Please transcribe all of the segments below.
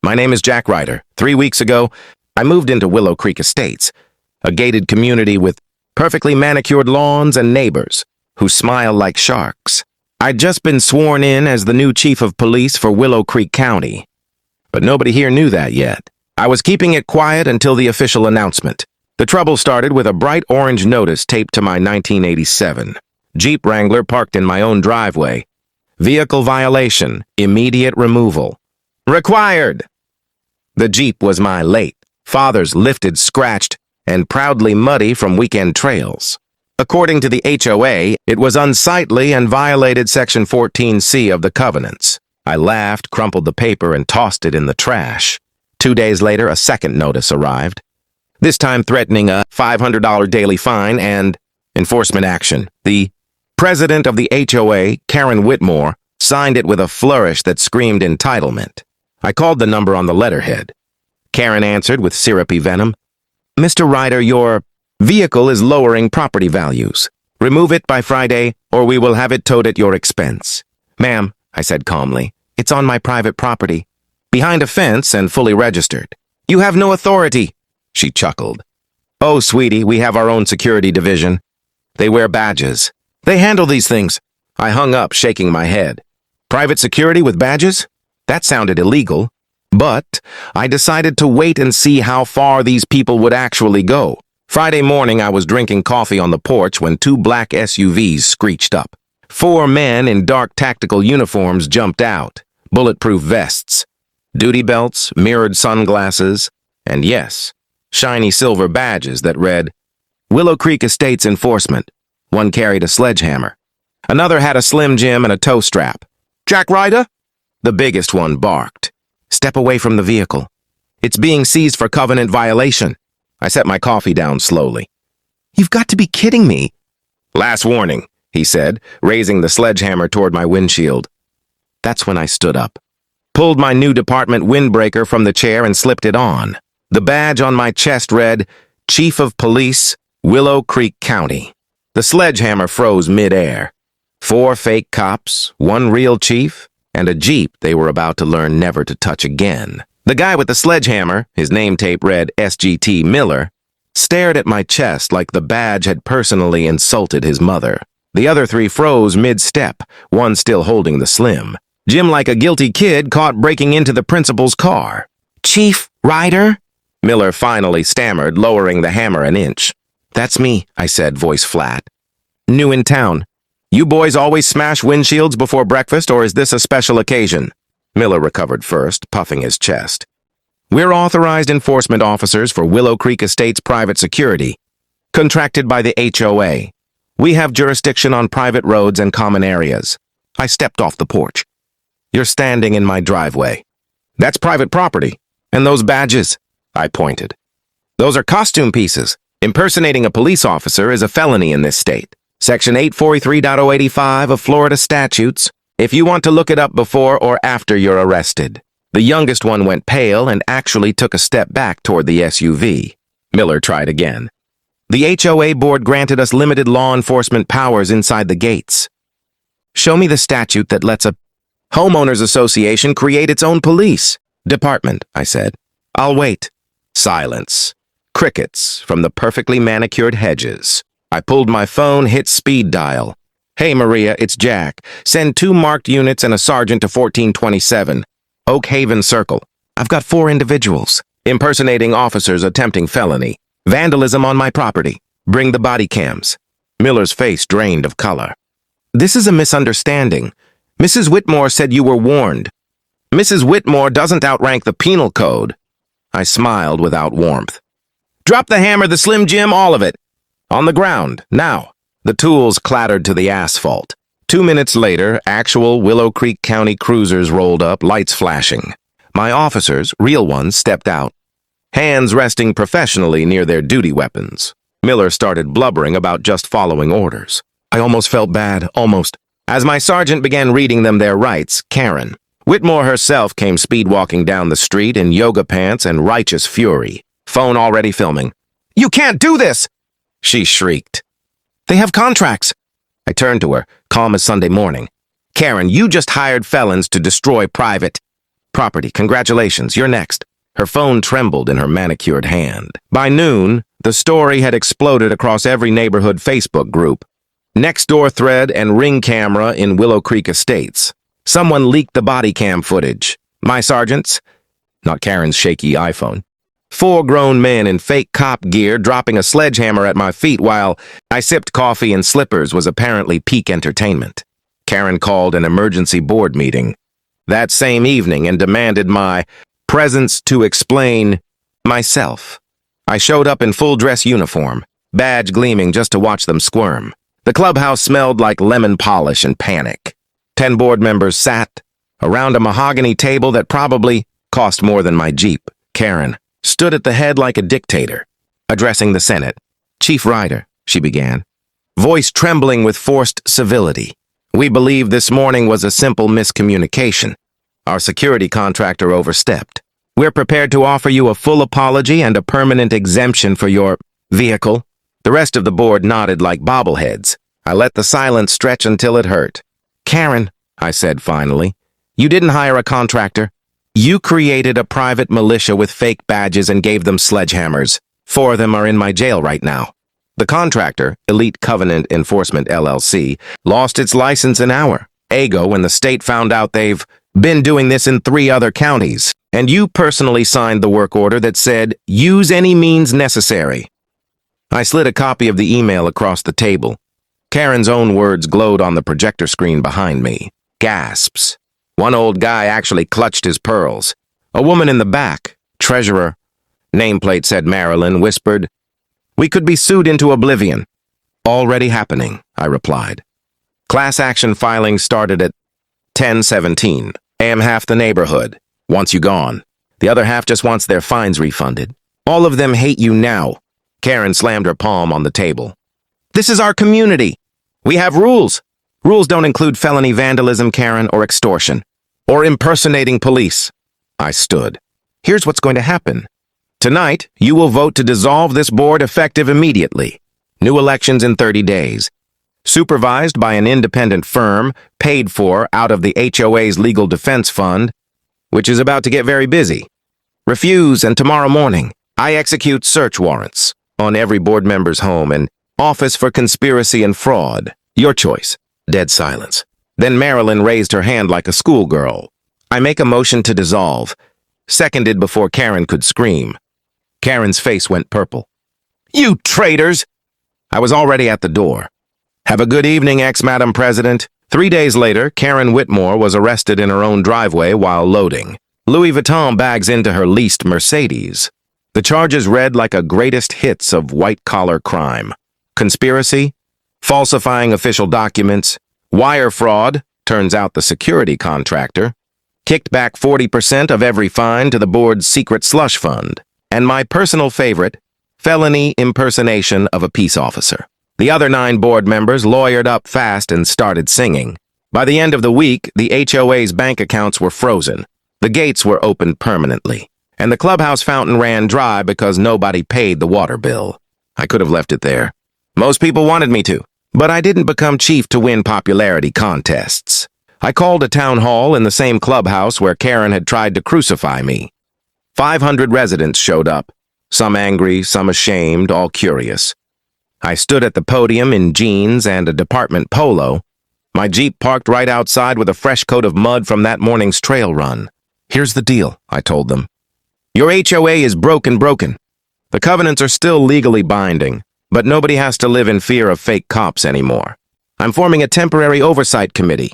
My name is Jack Ryder. 3 weeks ago, I moved into Willow Creek Estates, a gated community with perfectly manicured lawns and neighbors who smile like sharks. I'd just been sworn in as the new chief of police for Willow Creek County, but nobody here knew that yet. I was keeping it quiet until the official announcement. The trouble started with a bright orange notice taped to my 1987 Jeep Wrangler parked in my own driveway. Vehicle violation, immediate removal. Required! The Jeep was my late father's lifted, scratched, and proudly muddy from weekend trails. According to the HOA, it was unsightly and violated Section 14C of the covenants. I laughed, crumpled the paper, and tossed it in the trash. 2 days later, a second notice arrived, this time threatening a $500 daily fine and enforcement action. The president of the HOA, Karen Whitmore, signed it with a flourish that screamed entitlement. I called the number on the letterhead. Karen answered with syrupy venom. Mr. Ryder, your vehicle is lowering property values. Remove it by Friday, or we will have it towed at your expense. Ma'am, I said calmly, it's on my private property, behind a fence and fully registered. You have no authority, she chuckled. Oh, sweetie, we have our own security division. They wear badges. They handle these things. I hung up, shaking my head. Private security with badges? That sounded illegal. But I decided to wait and see how far these people would actually go. Friday morning, I was drinking coffee on the porch when 2 black SUVs screeched up. 4 men in dark tactical uniforms jumped out, bulletproof vests, duty belts, mirrored sunglasses, and yes, shiny silver badges that read, Willow Creek Estates Enforcement. One carried a sledgehammer. Another had a Slim Jim and a tow strap. Jack Ryder? The biggest one barked. Step away from the vehicle. It's being seized for covenant violation. I set my coffee down slowly. You've got to be kidding me. Last warning, he said, raising the sledgehammer toward my windshield. That's when I stood up, pulled my new department windbreaker from the chair and slipped it on. The badge on my chest read, Chief of Police, Willow Creek County. The sledgehammer froze mid-air. 4 fake cops, 1 real chief, and a Jeep they were about to learn never to touch again. The guy with the sledgehammer, his name tape read SGT Miller, stared at my chest like the badge had personally insulted his mother. The other 3 froze mid-step, one still holding the Slim. Jim, like a guilty kid, caught breaking into the principal's car. Chief Ryder? Miller finally stammered, lowering the hammer an inch. That's me, I said, voice flat. New in town. You boys always smash windshields before breakfast, or is this a special occasion? Miller recovered first, puffing his chest. We're authorized enforcement officers for Willow Creek Estates Private Security, contracted by the HOA. We have jurisdiction on private roads and common areas. I stepped off the porch. You're standing in my driveway. That's private property. And those badges, I pointed. Those are costume pieces. Impersonating a police officer is a felony in this state. Section 843.085 of Florida statutes, if you want to look it up before or after you're arrested. The youngest one went pale and actually took a step back toward the SUV. Miller tried again. The HOA board granted us limited law enforcement powers inside the gates. Show me the statute that lets a homeowners association create its own police department, I said. I'll wait. Silence. Crickets from the perfectly manicured hedges. I pulled my phone, hit speed dial. Hey, Maria, it's Jack. Send 2 marked units and a sergeant to 1427, Oak Haven Circle. I've got 4 individuals. Impersonating officers attempting felony. Vandalism on my property. Bring the body cams. Miller's face drained of color. This is a misunderstanding. Mrs. Whitmore said you were warned. Mrs. Whitmore doesn't outrank the penal code. I smiled without warmth. Drop the hammer, the Slim Jim, all of it. On the ground, now. The tools clattered to the asphalt. 2 minutes later, actual Willow Creek County cruisers rolled up, lights flashing. My officers, real ones, stepped out, hands resting professionally near their duty weapons. Miller started blubbering about just following orders. I almost felt bad, almost. As my sergeant began reading them their rights, Karen Whitmore herself came speed-walking down the street in yoga pants and righteous fury, phone already filming. You can't do this! She shrieked. They have contracts. I turned to her, calm as Sunday morning. Karen, you just hired felons to destroy private property. Congratulations, you're next." Her phone trembled in her manicured hand. By noon, the story had exploded across every neighborhood Facebook group, Nextdoor thread, and Ring camera in Willow Creek Estates. Someone leaked the body cam footage. My sergeants, not Karen's shaky iPhone. 4 grown men in fake cop gear dropping a sledgehammer at my feet while I sipped coffee in slippers was apparently peak entertainment. Karen called an emergency board meeting that same evening and demanded my presence to explain myself. I showed up in full dress uniform, badge gleaming just to watch them squirm. The clubhouse smelled like lemon polish and panic. 10 board members sat around a mahogany table that probably cost more than my Jeep. Karen stood at the head like a dictator, addressing the Senate. "Chief Ryder," she began, voice trembling with forced civility. "We believe this morning was a simple miscommunication. Our security contractor overstepped. We're prepared to offer you a full apology and a permanent exemption for your vehicle." The rest of the board nodded like bobbleheads. I let the silence stretch until it hurt. "Karen," I said finally, "you didn't hire a contractor. You created a private militia with fake badges and gave them sledgehammers. 4 of them are in my jail right now." The contractor, Elite Covenant Enforcement LLC, lost its license an hour ago when the state found out they've been doing this in 3 other counties. And you personally signed the work order that said, "Use any means necessary." I slid a copy of the email across the table. Karen's own words glowed on the projector screen behind me. Gasps. One old guy actually clutched his pearls. A woman in the back, treasurer, nameplate said Marilyn, whispered, "We could be sued into oblivion." "Already happening," I replied. Class action filing started at 10:17. I am half the neighborhood. Wants you gone. The other half just wants their fines refunded. All of them hate you now. Karen slammed her palm on the table. "This is our community. We have rules. Rules don't include felony vandalism, Karen, or extortion, or impersonating police." I stood. "Here's what's going to happen. Tonight, you will vote to dissolve this board effective immediately. New elections in 30 days. Supervised by an independent firm, paid for out of the HOA's legal defense fund, which is about to get very busy. Refuse, and tomorrow morning, I execute search warrants on every board member's home and office for conspiracy and fraud. Your choice." Dead silence. Then Marilyn raised her hand like a schoolgirl. "I make a motion to dissolve." Seconded before Karen could scream. Karen's face went purple. "You traitors!" I was already at the door. "Have a good evening, ex-Madam President." 3 days later, Karen Whitmore was arrested in her own driveway while loading Louis Vuitton bags into her leased Mercedes. The charges read like a greatest hits of white-collar crime. Conspiracy, falsifying official documents, wire fraud, turns out the security contractor, kicked back 40% of every fine to the board's secret slush fund, and my personal favorite, felony impersonation of a peace officer. The other 9 board members lawyered up fast and started singing. By the end of the week, the HOA's bank accounts were frozen. The gates were opened permanently, and the clubhouse fountain ran dry because nobody paid the water bill. I could have left it there. Most people wanted me to, but I didn't become chief to win popularity contests. I called a town hall in the same clubhouse where Karen had tried to crucify me. 500 residents showed up, some angry, some ashamed, all curious. I stood at the podium in jeans and a department polo, my Jeep parked right outside with a fresh coat of mud from that morning's trail run. "Here's the deal," I told them. "Your HOA is broken. The covenants are still legally binding, but nobody has to live in fear of fake cops anymore. I'm forming a temporary oversight committee.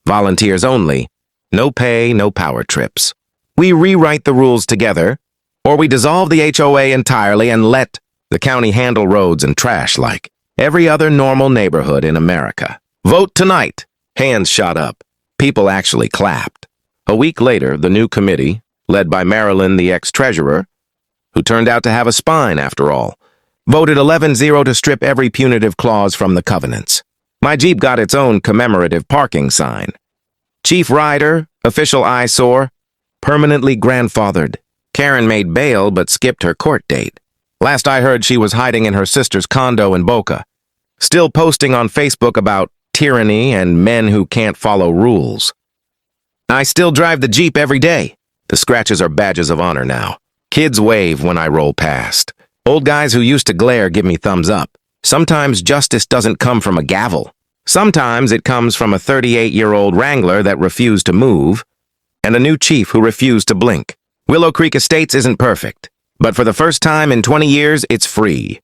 Volunteers only. No pay, no power trips. We rewrite the rules together, or we dissolve the HOA entirely and let the county handle roads and trash like every other normal neighborhood in America. Vote tonight." Hands shot up. People actually clapped. A week later, the new committee, led by Marilyn, the ex-treasurer, who turned out to have a spine after all, voted 11-0 to strip every punitive clause from the covenants. My Jeep got its own commemorative parking sign. Chief Ryder, official eyesore, permanently grandfathered. Karen made bail but skipped her court date. Last I heard, she was hiding in her sister's condo in Boca, still posting on Facebook about tyranny and men who can't follow rules. I still drive the Jeep every day. The scratches are badges of honor now. Kids wave when I roll past. Old guys who used to glare give me thumbs up. Sometimes justice doesn't come from a gavel. Sometimes it comes from a 38-year-old Wrangler that refused to move, and a new chief who refused to blink. Willow Creek Estates isn't perfect, but for the first time in 20 years, it's free.